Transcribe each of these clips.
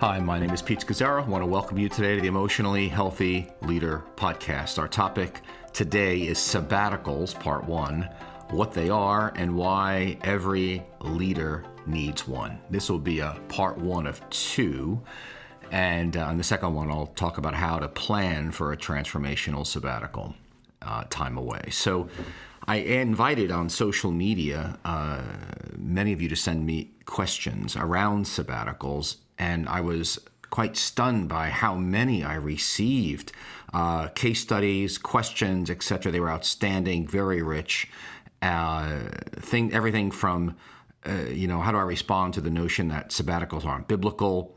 Hi, my name is Pete Scazzero. I want to welcome you today to the Emotionally Healthy Leader Podcast. Our topic today is Sabbaticals, Part 1, what they are and why every leader needs one. This will be a Part 1 of 2. And on the second one, I'll talk about how to plan for a transformational sabbatical time away. So I invited on social media many of you to send me questions around sabbaticals, and I was quite stunned by how many I received. Case studies, questions, etc. They were outstanding, very rich. Everything from, how do I respond to the notion that sabbaticals aren't biblical?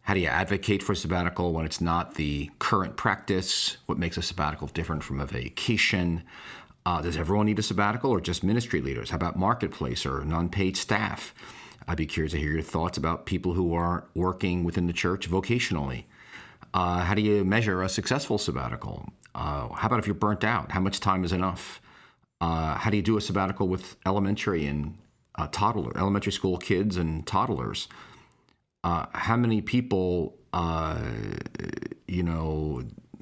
How do you advocate for a sabbatical when it's not the current practice? What makes a sabbatical different from a vacation? Does everyone need a sabbatical or just ministry leaders? How about marketplace or non-paid staff? I'd be curious to hear your thoughts about people who are working within the church vocationally. How do you measure a successful sabbatical? How about if you're burnt out? How much time is enough? How do you do a sabbatical with elementary and elementary school kids and toddlers? How many people,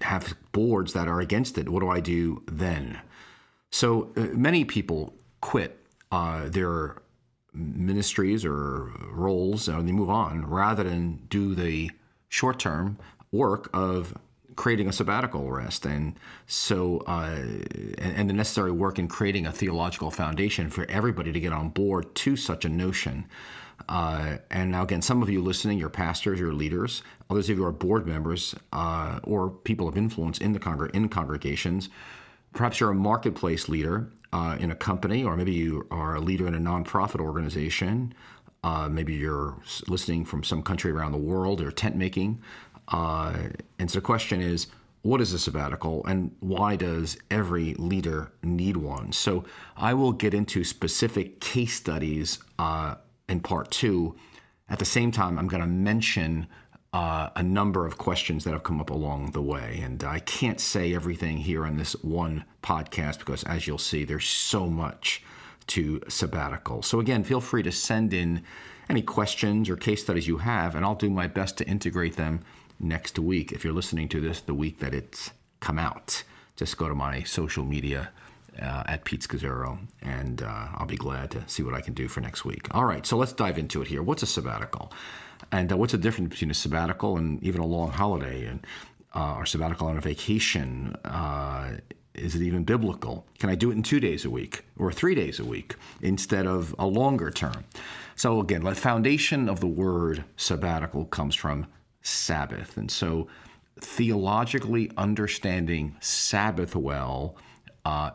have boards that are against it? What do I do then? So many people quit their ministries or roles, and they move on rather than do the short-term work of creating a sabbatical rest. And so, and the necessary work in creating a theological foundation for everybody to get on board to such a notion. And now, again, some of you listening, you're pastors, you're leaders. Others of you are board members or people of influence in congregations. Perhaps you're a marketplace leader in a company, or maybe you are a leader in a nonprofit organization. Maybe you're listening from some country around the world, or tent making. And so the question is, what is a sabbatical and why does every leader need one? So I will get into specific case studies in Part 2. At the same time, I'm going to mention a number of questions that have come up along the way. And I can't say everything here on this one podcast because, as you'll see, there's so much to sabbatical. So again, feel free to send in any questions or case studies you have, and I'll do my best to integrate them next week. If you're listening to this the week that it's come out, just go to my social media at Pete Scazzero, and I'll be glad to see what I can do for next week. All right, so let's dive into it here. What's a sabbatical? And what's the difference between a sabbatical and even a long holiday, and or sabbatical on a vacation? Is it even biblical? Can I do it in 2 days a week or 3 days a week instead of a longer term? So again, the foundation of the word sabbatical comes from Sabbath. And so theologically understanding Sabbath well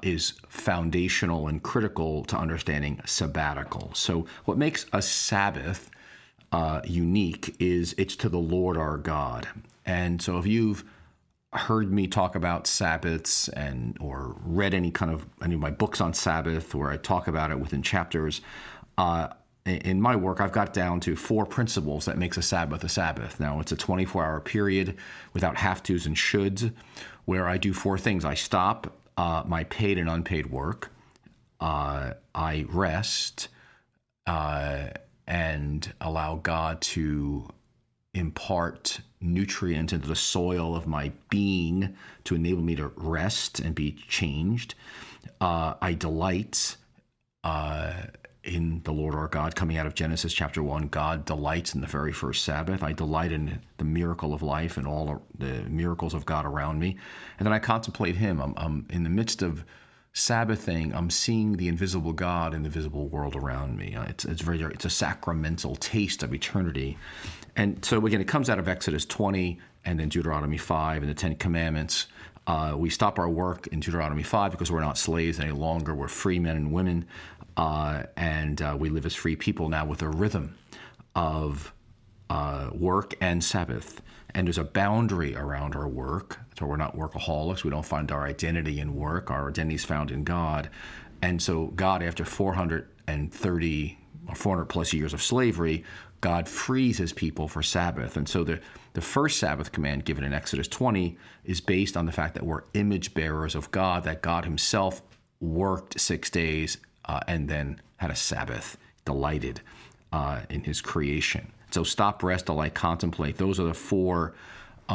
is foundational and critical to understanding sabbatical. So what makes a Sabbath unique is it's to the Lord our God. And so if you've heard me talk about Sabbaths or read any of my books on Sabbath where I talk about it within chapters, in my work, I've got down to 4 principles that makes a Sabbath. Now, it's a 24-hour period without have-tos and shoulds, where I do 4 things. I stop my paid and unpaid work. I rest and allow God to impart nutrients into the soil of my being to enable me to rest and be changed. I delight in the Lord our God. Coming out of Genesis chapter 1, God delights in the very first Sabbath. I delight in the miracle of life and all the miracles of God around me. And then I contemplate Him. I'm in the midst of Sabbathing, I'm seeing the invisible God in the visible world around me. It's a sacramental taste of eternity. And so again, it comes out of Exodus 20 and then Deuteronomy 5 and the 10 Commandments. We stop our work in Deuteronomy 5 because we're not slaves any longer. We're free men and women. And we live as free people now with a rhythm of work and Sabbath. And there's a boundary around our work. So we're not workaholics. We don't find our identity in work. Our identity is found in God. And so God, after 430 or 400 plus years of slavery, God frees his people for Sabbath. And so the first Sabbath command given in Exodus 20 is based on the fact that we're image bearers of God, that God himself worked 6 days and then had a Sabbath, delighted. in his creation. So stop, rest, delight, contemplate. Those are the four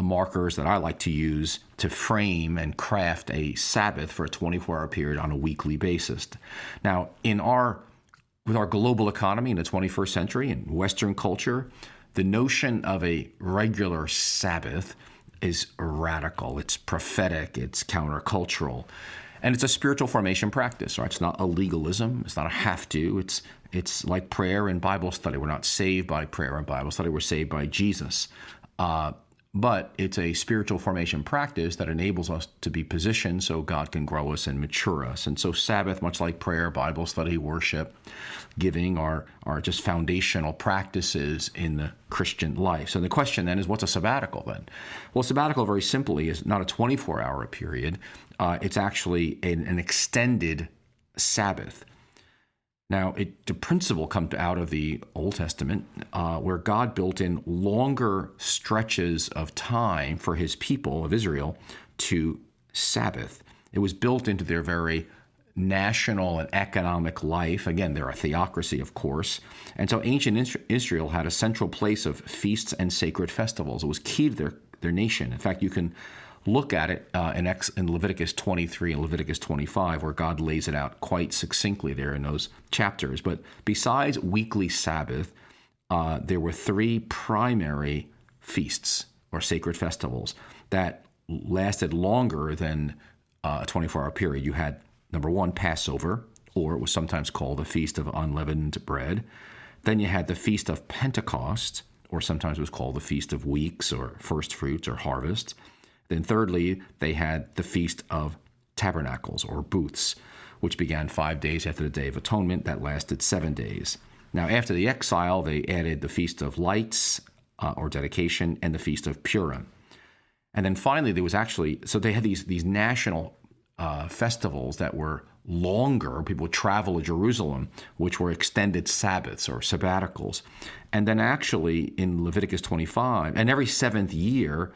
markers that I like to use to frame and craft a Sabbath for a 24-hour period on a weekly basis. Now, with our global economy in the 21st century and Western culture, the notion of a regular Sabbath is radical. It's prophetic. It's countercultural. And it's a spiritual formation practice, right? It's not a legalism. It's not a have to. It's like prayer and Bible study. We're not saved by prayer and Bible study. We're saved by Jesus. But it's a spiritual formation practice that enables us to be positioned so God can grow us and mature us. And so Sabbath, much like prayer, Bible study, worship, giving, are just foundational practices in the Christian life. So the question then is, what's a sabbatical then? Well, sabbatical, very simply, is not a 24-hour period. It's actually an extended Sabbath. Now, the principle comes out of the Old Testament, where God built in longer stretches of time for his people of Israel to Sabbath. It was built into their very national and economic life. Again, they're a theocracy, of course. And so ancient Israel had a central place of feasts and sacred festivals. It was key to their nation. In fact, you can look at it in Leviticus 23 and Leviticus 25, where God lays it out quite succinctly there in those chapters. But besides weekly Sabbath, there were three primary feasts or sacred festivals that lasted longer than a 24-hour period. You had, number one, Passover, or it was sometimes called the Feast of Unleavened Bread. Then you had the Feast of Pentecost, or sometimes it was called the Feast of Weeks or First Fruits or Harvest. Then thirdly, they had the Feast of Tabernacles or Booths, which began 5 days after the Day of Atonement. That lasted 7 days. Now, after the exile, they added the Feast of Lights or Dedication and the Feast of Purim. And then finally, there was so they had these national festivals that were longer. People would travel to Jerusalem, which were extended Sabbaths or sabbaticals. And then actually in Leviticus 25, and every seventh year,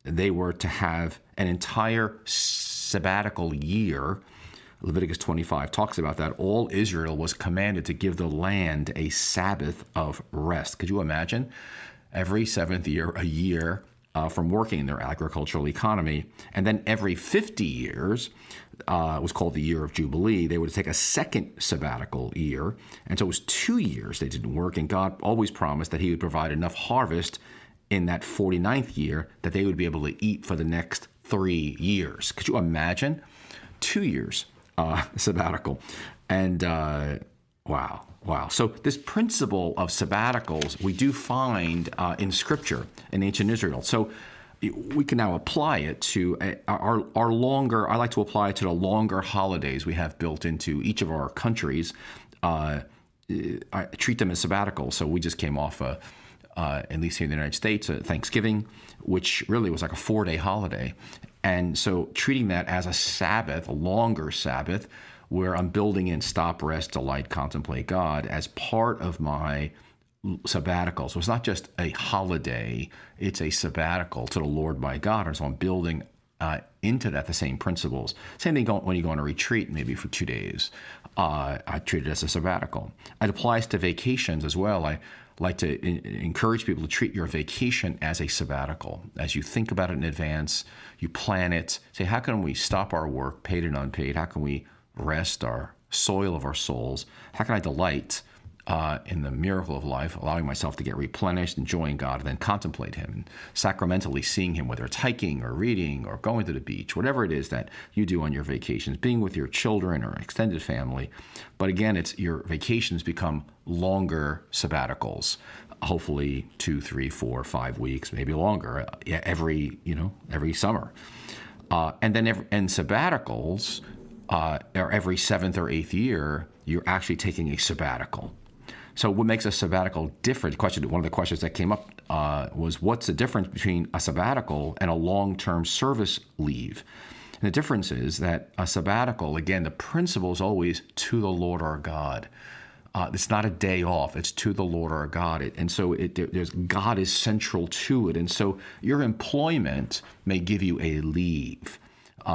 they were to have an entire sabbatical year. Leviticus 25 talks about that. All Israel was commanded to give the land a Sabbath of rest. Could you imagine? Every seventh year, a year from working in their agricultural economy. And then every 50 years, it was called the year of Jubilee, they would take a second sabbatical year. And so it was 2 years they didn't work. And God always promised that he would provide enough harvest in that 49th year that they would be able to eat for the next 3 years. Could you imagine? 2 years sabbatical. And wow. So this principle of sabbaticals we do find in Scripture in ancient Israel. So we can now apply it to our longer, I like to apply it to the longer holidays we have built into each of our countries. I treat them as sabbaticals. So we just came off at least here in the United States, Thanksgiving, which really was like a 4-day holiday. And so treating that as a Sabbath, a longer Sabbath, where I'm building in stop, rest, delight, contemplate God as part of my sabbatical. So it's not just a holiday, it's a sabbatical to the Lord my God. And so I'm building into that the same principles. Same thing when you go on a retreat, maybe for 2 days. I treat it as a sabbatical. It applies to vacations as well. I like to encourage people to treat your vacation as a sabbatical. As you think about it in advance, you plan it. Say, how can we stop our work, paid and unpaid? How can we rest our soil of our souls? How can I delight in the miracle of life, allowing myself to get replenished, enjoying God, and then contemplate him, and sacramentally seeing him, whether it's hiking or reading or going to the beach, whatever it is that you do on your vacations, being with your children or extended family. But again, it's your vacations become longer sabbaticals, hopefully 2, 3, 4, 5 weeks, maybe longer, every summer. And then sabbaticals are every 7th or 8th year, you're actually taking a sabbatical. So what makes a sabbatical different? One of the questions that came up was, what's the difference between a sabbatical and a long-term service leave? And the difference is that a sabbatical, again, the principle is always to the Lord our God. It's not a day off. It's to the Lord our God. And so God is central to it. And so your employment may give you a leave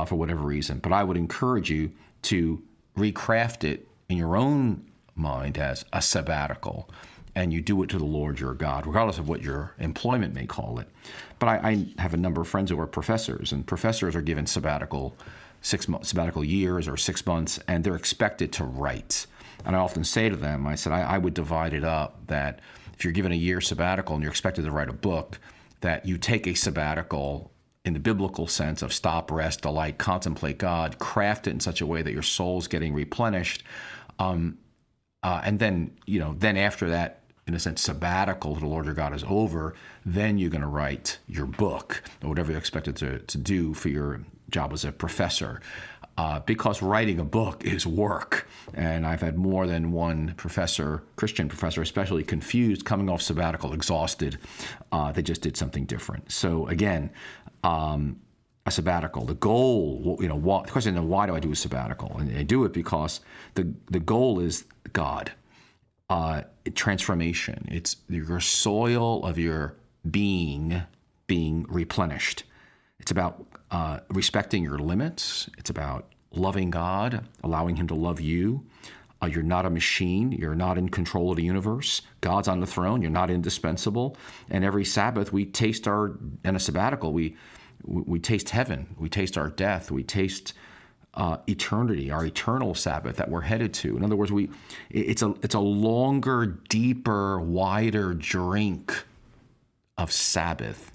for whatever reason. But I would encourage you to recraft it in your own mind as a sabbatical, and you do it to the Lord your God, regardless of what your employment may call it. But I have a number of friends who are professors, and professors are given sabbatical years or 6 months, and they're expected to write. And I often say to them, I said, I would divide it up that if you're given a year sabbatical and you're expected to write a book, that you take a sabbatical in the biblical sense of stop, rest, delight, contemplate God, craft it in such a way that your soul's getting replenished. And then after that, in a sense, sabbatical to the Lord your God is over, then you're going to write your book or whatever you're expected to do for your job as a professor. Because writing a book is work. And I've had more than one professor, Christian professor, especially confused, coming off sabbatical, exhausted. They just did something different. So again, a sabbatical, the goal, the question is, why do I do a sabbatical? And I do it because the goal is God. Transformation. It's your soil of your being replenished. It's about respecting your limits. It's about loving God, allowing him to love you. You're not a machine. You're not in control of the universe. God's on the throne. You're not indispensable. And every Sabbath, we taste in a sabbatical, we taste heaven. We taste our death. We taste eternity, our eternal Sabbath that we're headed to. In other words, it's a longer, deeper, wider drink of Sabbath.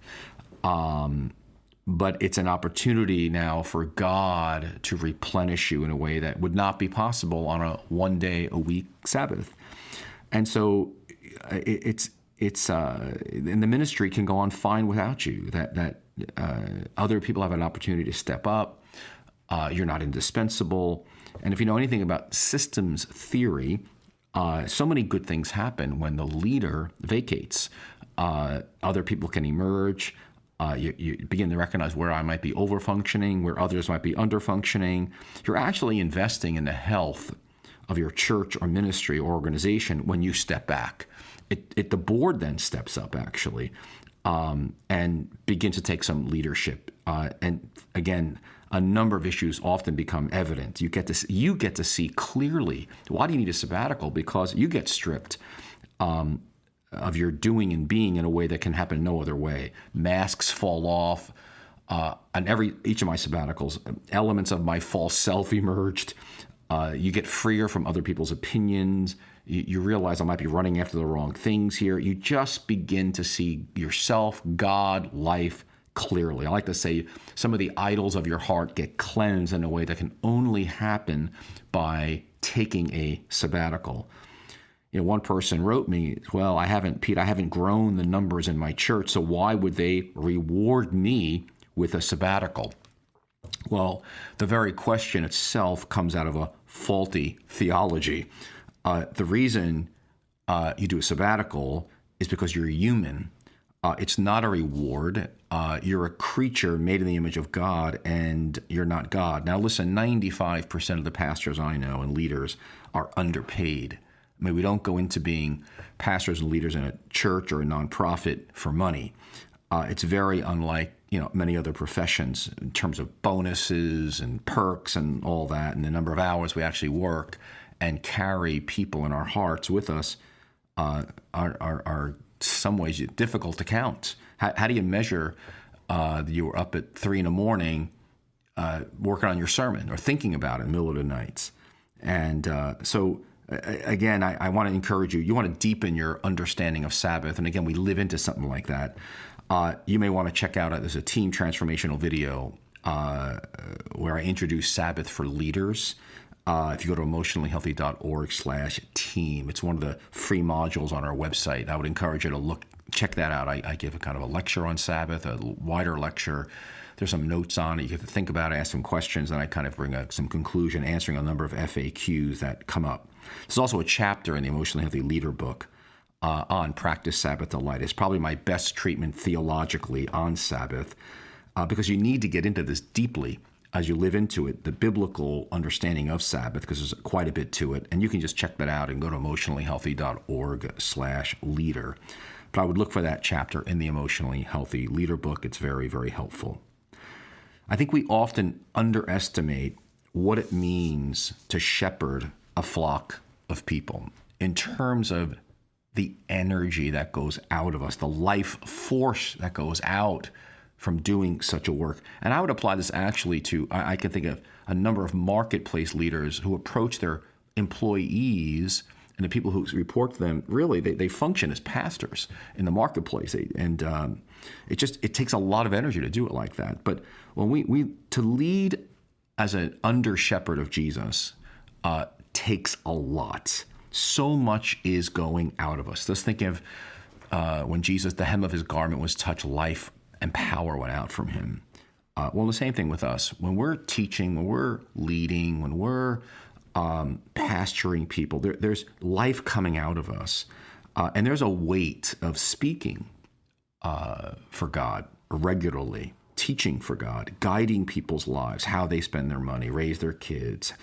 But it's an opportunity now for God to replenish you in a way that would not be possible on a 1 day a week Sabbath. And so and the ministry can go on fine without you, that other people have an opportunity to step up. You're not indispensable. And if you know anything about systems theory, so many good things happen when the leader vacates. Other people can emerge. You begin to recognize where I might be over-functioning, where others might be under-functioning. You're actually investing in the health of your church or ministry or organization when you step back. The board then steps up, actually, and begins to take some leadership. And again, a number of issues often become evident. You get to see clearly. Why do you need a sabbatical? Because you get stripped of your doing and being in a way that can happen no other way. Masks fall off. On each of my sabbaticals, elements of my false self emerged. You get freer from other people's opinions. You realize I might be running after the wrong things here. You just begin to see yourself, God, life clearly. I like to say some of the idols of your heart get cleansed in a way that can only happen by taking a sabbatical. One person wrote me, well, Pete, I haven't grown the numbers in my church, so why would they reward me with a sabbatical? Well, the very question itself comes out of a faulty theology. The reason you do a sabbatical is because you're human. It's not a reward. You're a creature made in the image of God, and you're not God. Now, listen, 95% of the pastors I know and leaders are underpaid. I mean, we don't go into being pastors and leaders in a church or a nonprofit for money. It's very unlike, many other professions in terms of bonuses and perks and all that, and the number of hours we actually work and carry people in our hearts with us are some ways difficult to count. How do you measure you were up at 3 a.m. Working on your sermon or thinking about it in the middle of the nights? And so again, I want to encourage you. You want to deepen your understanding of Sabbath. And again, we live into something like that. You may want to check out, there's a team transformational video where I introduce Sabbath for leaders. If you go to emotionallyhealthy.org/team, it's one of the free modules on our website. I would encourage you to check that out. I give a kind of a lecture on Sabbath, a wider lecture. There's some notes on it. You have to think about it, ask some questions, and I kind of bring some conclusion, answering a number of FAQs that come up. There's also a chapter in the Emotionally Healthy Leader book on practice Sabbath delight. It's probably my best treatment theologically on Sabbath because you need to get into this deeply as you live into it, the biblical understanding of Sabbath, because there's quite a bit to it. And you can just check that out and go to emotionallyhealthy.org/leader. But I would look for that chapter in the Emotionally Healthy Leader book. It's very, very helpful. I think we often underestimate what it means to shepherd a flock of people, in terms of the energy that goes out of us, the life force that goes out from doing such a work. And I would apply this actually to, I can think of a number of marketplace leaders who approach their employees and the people who report to them. Really, they function as pastors in the marketplace. And it takes a lot of energy to do it like that. But when we to lead as an under shepherd of Jesus takes a lot. So much is going out of us. Just think of when Jesus, the hem of his garment was touched, life and power went out from him. Well, the same thing with us. When we're teaching, when we're leading, when we're pastoring people, there's life coming out of us. And there's a weight of speaking for God regularly, teaching for God, guiding people's lives, how they spend their money, raise their kids.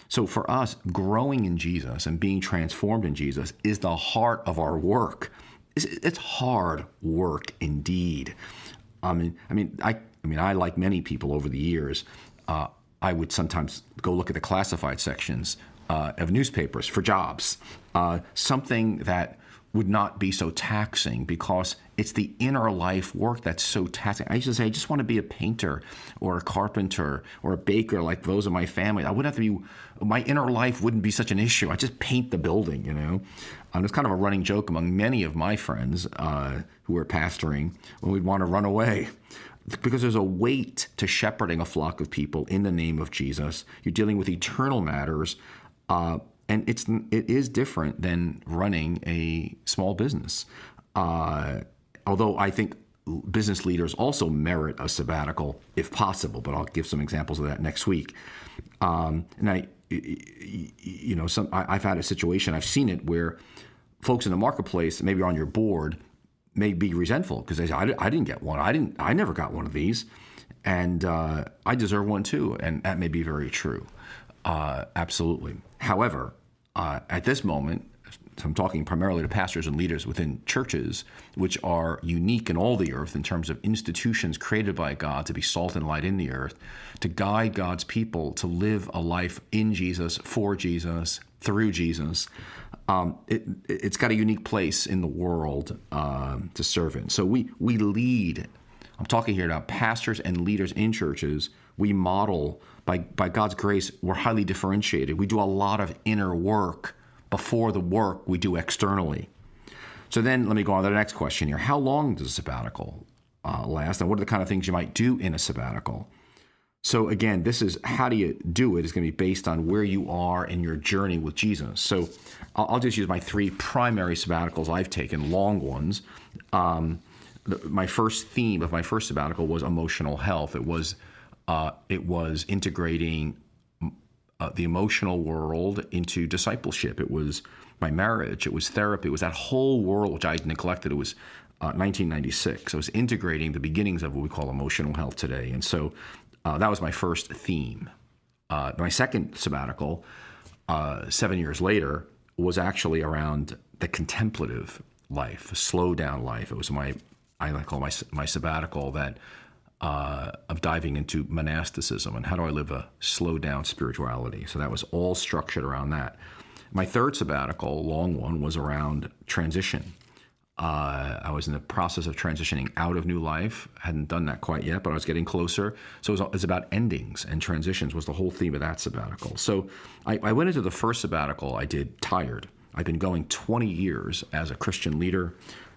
So for us, growing in Jesus and being transformed in Jesus is the heart of our work. It's hard work indeed. I like many people over the years, I would sometimes go look at the classified sections of newspapers for jobs, something that would not be so taxing because it's the inner life work that's so taxing. I used to say, I just want to be a painter or a carpenter or a baker like those in my family. I wouldn't have to be, my inner life wouldn't be such an issue. I just paint the building, you know. It's kind of a running joke among many of my friends who are pastoring when we'd want to run away. Because there's a weight to shepherding a flock of people in the name of Jesus. You're dealing with eternal matters, and it is different than running a small business. Although I think business leaders also merit a sabbatical if possible, but I'll give some examples of that next week. And I've had a situation, I've seen it where folks in the marketplace, maybe on your board, may be resentful because they say, I didn't get one. I never got one of these. And I deserve one too. And that may be very true. Absolutely. However, at this moment, I'm talking primarily to pastors and leaders within churches, which are unique in all the earth in terms of institutions created by God to be salt and light in the earth, to guide God's people to live a life in Jesus, for Jesus, through Jesus. It's got a unique place in the world to serve in. So we lead. I'm talking here about pastors and leaders in churches. We model, by God's grace, we're highly differentiated. We do a lot of inner work before the work we do externally. So then let me go on to the next question here. How long does a sabbatical last? And what are the kind of things you might do in a sabbatical? So again, this is how do you do it is going to be based on where you are in your journey with Jesus. So I'll just use my three primary sabbaticals I've taken, long ones. My first theme of my first sabbatical was emotional health. It was integrating the emotional world into discipleship. It was my marriage. It was therapy. It was that whole world which I had neglected. It was 1996. I was integrating the beginnings of what we call emotional health today. And so that was my first theme. My second sabbatical, 7 years later, was actually around the contemplative life, a slow down life. It was I call my sabbatical that of diving into monasticism and how do I live a slow down spirituality. So that was all structured around that. My third sabbatical, long one, was around transition. I was in the process of transitioning out of New Life. Hadn't done that quite yet, but I was getting closer. So it was about endings and transitions was the whole theme of that sabbatical. So I went into the first sabbatical I did tired. I've been going 20 years as a Christian leader,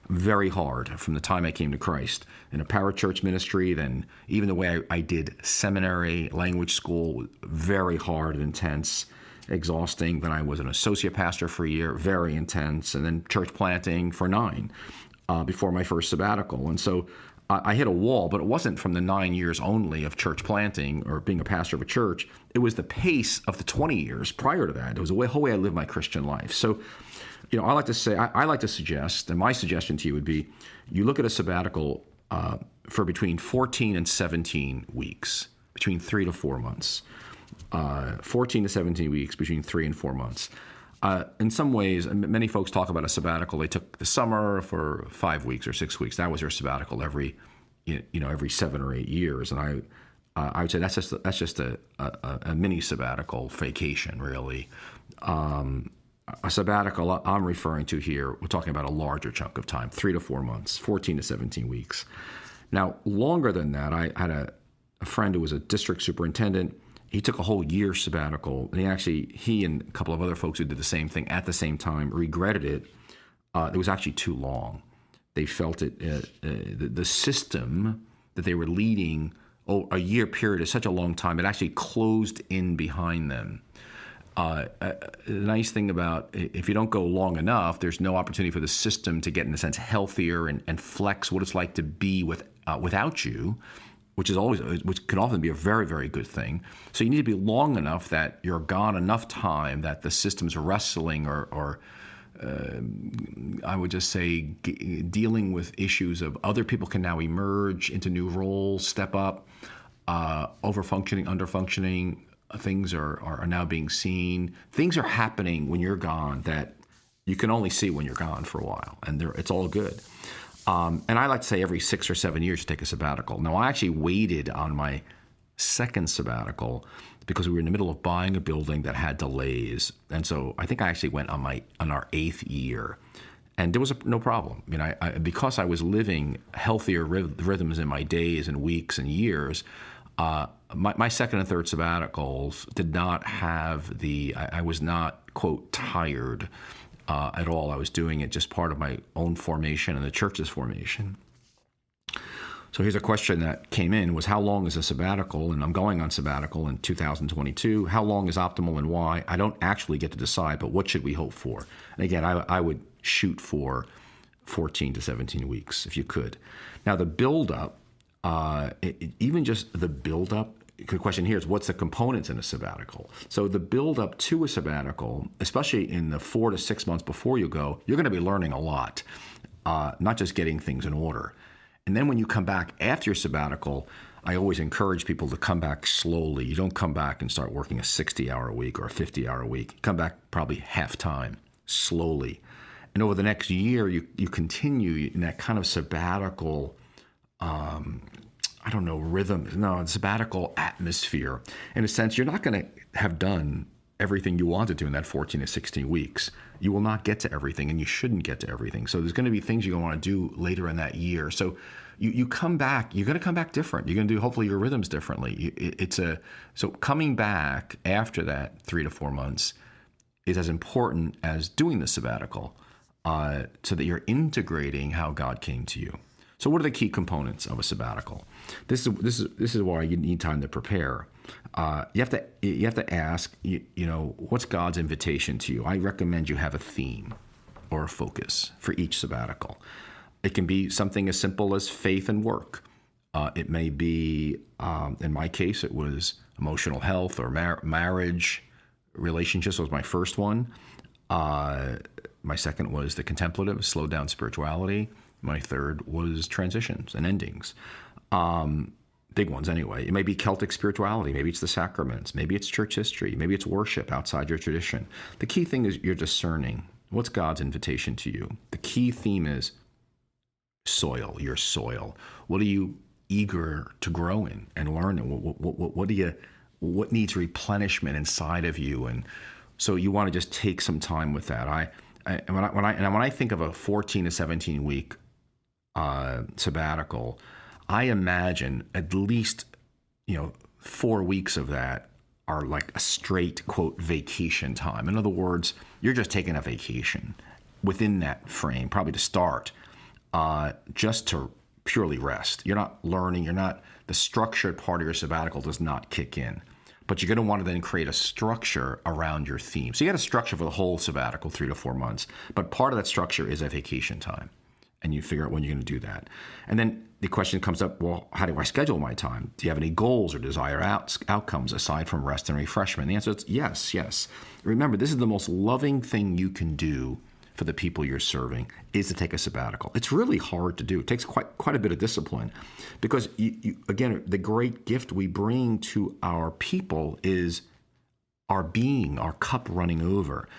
very hard from the time I came to Christ in a parachurch ministry. Then even the way I did seminary, language school, very hard and intense, exhausting. Then I was an associate pastor for a year, very intense, and then church planting for 9 before my first sabbatical. And so I hit a wall, but it wasn't from the 9 years only of church planting or being a pastor of a church. It was the pace of the 20 years prior to that. It was the whole way I lived my Christian life. So, I like to say, I like to suggest, and my suggestion to you would be, you look at a sabbatical for between 14 and 17 weeks, between 3 to 4 months. 14 to 17 weeks, between 3 and 4 months. In some ways, many folks talk about a sabbatical. They took the summer for 5 weeks or 6 weeks. That was their sabbatical every 7 or 8 years. And I would say that's just a mini sabbatical vacation, really. A sabbatical I'm referring to here, we're talking about a larger chunk of time, 3 to 4 months, 14 to 17 weeks. Now, longer than that, I had a friend who was a district superintendent. He took a whole year sabbatical, and he and a couple of other folks who did the same thing at the same time regretted it. It was actually too long. They felt the system that they were leading, a year period is such a long time, it actually closed in behind them. The nice thing about if you don't go long enough, there's no opportunity for the system to get, in a sense, healthier and flex what it's like to be without you, which can often be a very, very good thing. So you need to be long enough that you're gone enough time that the system's wrestling or I would just say dealing with issues of other people can now emerge into new roles, step up, over-functioning, under-functioning. Things are now being seen. Things are happening when you're gone that you can only see when you're gone for a while, and it's all good. And I like to say every 6 or 7 years to take a sabbatical. Now, I actually waited on my second sabbatical because we were in the middle of buying a building that had delays, and so I think I actually went on our 8th year, and there was no problem. I mean, because I was living healthier rhythms in my days and weeks and years. My second and third sabbaticals did not have I was not, quote, tired at all. I was doing it just part of my own formation and the church's formation. So here's a question that came in was, how long is a sabbatical? And I'm going on sabbatical in 2022. How long is optimal and why? I don't actually get to decide, but what should we hope for? And again, I would shoot for 14 to 17 weeks if you could. Now, the buildup, even just the buildup, the question here is, what's the components in a sabbatical? So the buildup to a sabbatical, especially in the 4 to 6 months before you go, you're going to be learning a lot, not just getting things in order. And then when you come back after your sabbatical, I always encourage people to come back slowly. You don't come back and start working a 60-hour week or a 50-hour week. Come back probably half time, slowly. And over the next year, you continue in that kind of sabbatical rhythm, sabbatical atmosphere. In a sense, you're not going to have done everything you want to do in that 14 to 16 weeks. You will not get to everything, and you shouldn't get to everything. So there's going to be things you're going to want to do later in that year. So you come back, you're going to come back different. You're going to do, hopefully, your rhythms differently. So coming back after that 3 to 4 months is as important as doing the sabbatical, so that you're integrating how God came to you. So what are the key components of a sabbatical? This is why you need time to prepare. You have to ask, what's God's invitation to you? I recommend you have a theme or a focus for each sabbatical. It can be something as simple as faith and work. It may be, in my case, it was emotional health or marriage, relationships was my first one. My second was the contemplative, slow down spirituality. My third was transitions and endings. Big ones anyway. It may be Celtic spirituality. Maybe it's the sacraments. Maybe it's church history. Maybe it's worship outside your tradition. The key thing is you're discerning. What's God's invitation to you? The key theme is soil, your soil. What are you eager to grow in and learn? What needs replenishment inside of you? And so you want to just take some time with that. When I think of a 14 to 17 week sabbatical, I imagine at least 4 weeks of that are like a straight, quote, vacation time. In other words, you're just taking a vacation within that frame, probably to start, just to purely rest. You're not learning. The structured part of your sabbatical does not kick in. But you're going to want to then create a structure around your theme. So you got a structure for the whole sabbatical, 3 to 4 months. But part of that structure is a vacation time. And you figure out when you're going to do that. And then the question comes up, well, how do I schedule my time? Do you have any goals or desired outcomes aside from rest and refreshment? The answer is yes. Remember, this is the most loving thing you can do for the people you're serving, is to take a sabbatical. It's really hard to do. It takes quite a bit of discipline, because you again, the great gift we bring to our people is our being, our cup running over.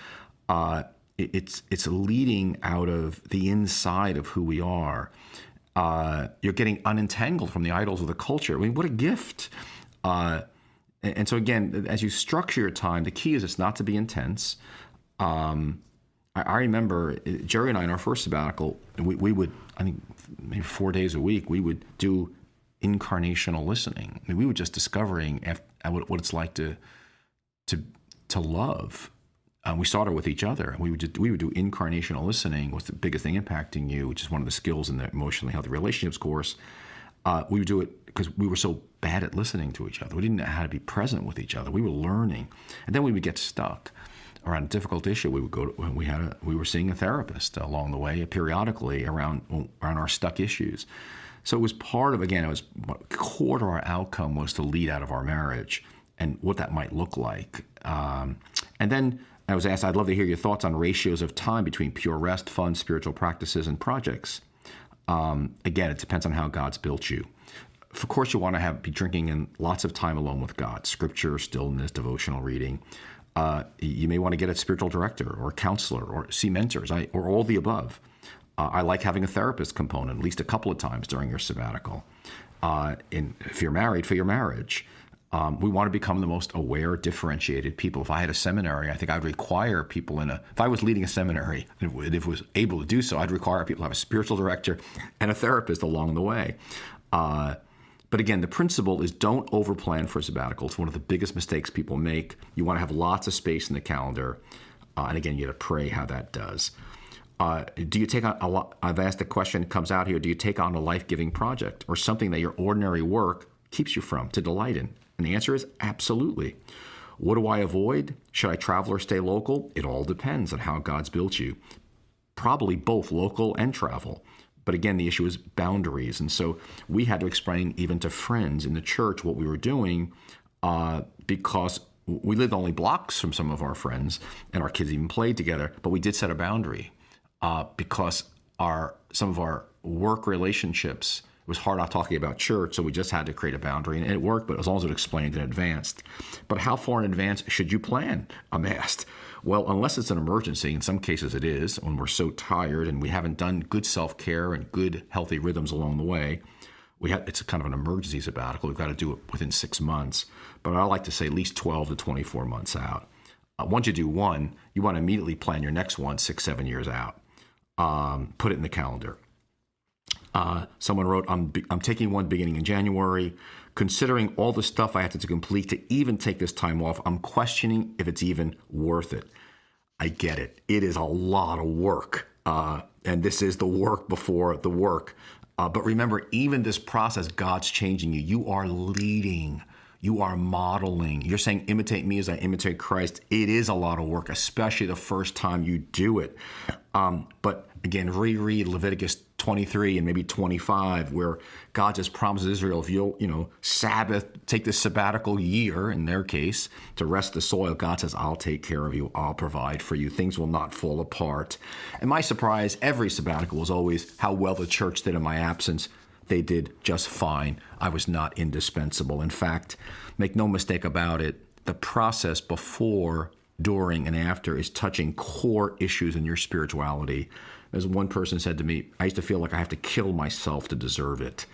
It's leading out of the inside of who we are. You're getting unentangled from the idols of the culture. I mean, what a gift. And so again, as you structure your time, the key is it's not to be intense. I remember Jerry and I in our first sabbatical, we would, I think maybe 4 days a week, we would do incarnational listening. I mean, we were just discovering what it's like to love. We started with each other, and we would do incarnational listening. What's the biggest thing impacting you, which is one of the skills in the emotionally healthy relationships course. We would do it because we were so bad at listening to each other. We didn't know how to be present with each other. We were learning, and then we would get stuck around a difficult issue. We would go to, we were seeing a therapist along the way, periodically around our stuck issues. So it was part of, again, it was core to our outcome was to lead out of our marriage and what that might look like. And then I was asked, I'd love to hear your thoughts on ratios of time between pure rest, fun, spiritual practices, and projects. Again, it depends on how God's built you. Of course, you want to be drinking in lots of time alone with God, scripture, stillness, devotional reading. You may want to get a spiritual director or a counselor or see mentors, or all the above. I like having a therapist component at least a couple of times during your sabbatical. If you're married, for your marriage. We want to become the most aware, differentiated people. If I had a seminary, I think I'd require people if I was leading a seminary, if it was able to do so, I'd require people to have a spiritual director and a therapist along the way. But again, the principle is don't overplan for a sabbatical. It's one of the biggest mistakes people make. You want to have lots of space in the calendar. And again, you got to pray how that does. Do you take on a lot? I've asked the question, it comes out here, do you take on a life-giving project or something that your ordinary work keeps you from to delight in? And the answer is absolutely. What do I avoid? Should I travel or stay local? It all depends on how God's built you. Probably both local and travel. But again, the issue is boundaries. And so we had to explain even to friends in the church what we were doing because we lived only blocks from some of our friends and our kids even played together. But we did set a boundary because some of our work relationships, it was hard not talking about church, so we just had to create a boundary. And it worked, but as long as it explained in advance. But how far in advance should you plan? I'm asked. Well, unless it's an emergency, in some cases it is, when we're so tired and we haven't done good self-care and good healthy rhythms along the way, it's a kind of an emergency sabbatical. We've got to do it within 6 months. But I like to say at least 12 to 24 months out. Once you do one, you want to immediately plan your next one 6, 7 years out. Put it in the calendar. Someone wrote, I'm taking one beginning in January. Considering all the stuff I have to complete to even take this time off, I'm questioning if it's even worth it. I get it. It is a lot of work. And this is the work before the work. But remember, even this process, God's changing you. You are leading. You are modeling. You're saying, imitate me as I imitate Christ. It is a lot of work, especially the first time you do it. But again, reread Leviticus 23 and maybe 25, where God just promises Israel, if you'll, Sabbath, take this sabbatical year, in their case, to rest the soil, God says, I'll take care of you. I'll provide for you. Things will not fall apart. And my surprise, every sabbatical was always how well the church did in my absence. They did just fine. I was not indispensable. In fact, make no mistake about it, the process before, during, and after is touching core issues in your spirituality. As one person said to me, I used to feel like I have to kill myself to deserve it.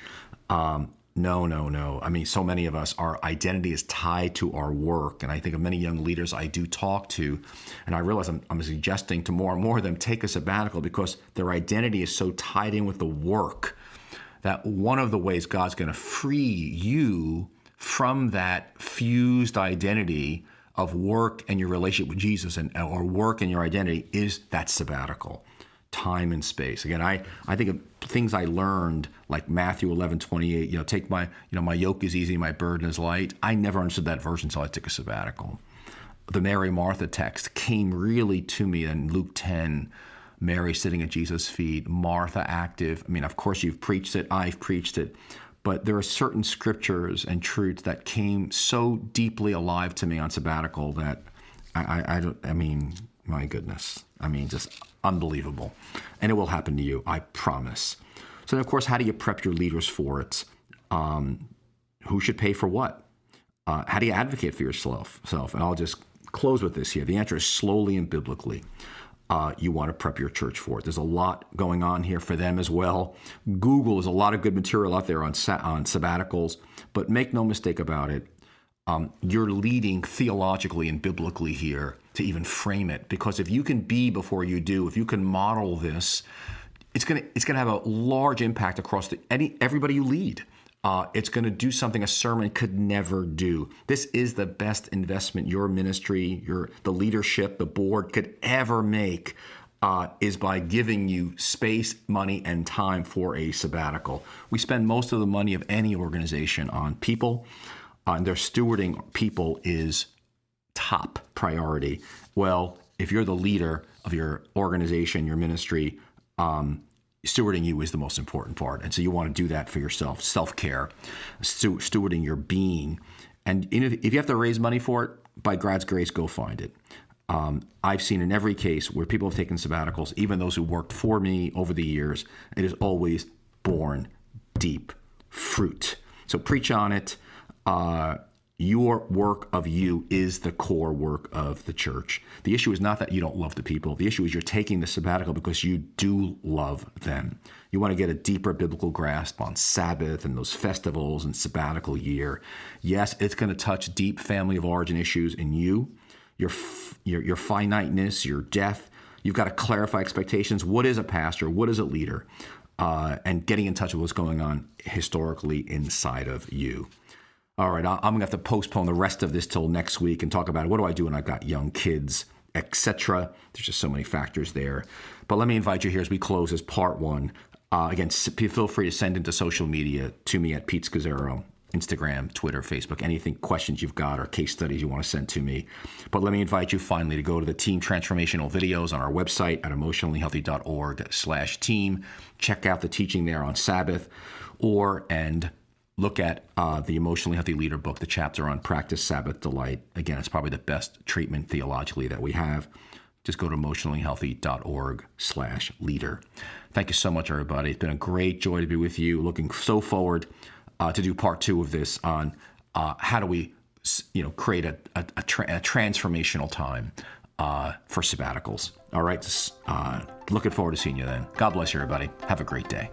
No. I mean, so many of us, our identity is tied to our work. And I think of many young leaders I do talk to, and I realize I'm suggesting to more and more of them take a sabbatical because their identity is so tied in with the work that one of the ways God's going to free you from that fused identity of work and your relationship with Jesus or work and your identity is that sabbatical. Time and space. Again, I think of things I learned like Matthew 11:28. Take my yoke is easy, my burden is light. I never understood that verse until I took a sabbatical. The Mary Martha text came really to me in Luke 10. Mary sitting at Jesus' feet, Martha active. I mean, of course, you've preached it. I've preached it. But there are certain scriptures and truths that came so deeply alive to me on sabbatical that I mean, my goodness. I mean, just unbelievable. And it will happen to you, I promise. So then, of course, how do you prep your leaders for it? Who should pay for what? How do you advocate for yourself? And I'll just close with this here. The answer is slowly and biblically. You want to prep your church for it. There's a lot going on here for them as well. Google is a lot of good material out there on sabbaticals, but make no mistake about it. you're leading theologically and biblically here to even frame it. Because if you can be before you do, if you can model this, it's gonna have a large impact across everybody you lead. It's going to do something a sermon could never do. This is the best investment your ministry, the leadership, the board could ever make, is by giving you space, money, and time for a sabbatical. We spend most of the money of any organization on people, and their stewarding people is top priority. Well, if you're the leader of your organization, your ministry, stewarding you is the most important part. And so you want to do that for yourself, self-care, stewarding your being. And if you have to raise money for it, by God's grace, go find it. I've seen in every case where people have taken sabbaticals, even those who worked for me over the years, it has always borne deep fruit. So preach on it. Your work of you is the core work of the church. The issue is not that you don't love the people. The issue is you're taking the sabbatical because you do love them. You want to get a deeper biblical grasp on Sabbath and those festivals and sabbatical year. Yes, it's going to touch deep family of origin issues in you, your finiteness, your death. You've got to clarify expectations. What is a pastor? What is a leader? And getting in touch with what's going on historically inside of you. All right, I'm going to have to postpone the rest of this till next week and talk about what do I do when I've got young kids, etc. There's just so many factors there. But let me invite you here as we close as part one. Again, feel free to send into social media to me at Pete Scazzero, Instagram, Twitter, Facebook, anything, questions you've got or case studies you want to send to me. But let me invite you finally to go to the Team Transformational videos on our website at emotionallyhealthy.org/team. Check out the teaching there on Sabbath and look at the Emotionally Healthy Leader book, the chapter on Practice Sabbath Delight. Again, it's probably the best treatment theologically that we have. Just go to emotionallyhealthy.org/leader. Thank you so much, everybody. It's been a great joy to be with you. Looking so forward to do part two of this on how do we, create a transformational time for sabbaticals. All right. Looking forward to seeing you then. God bless you, everybody. Have a great day.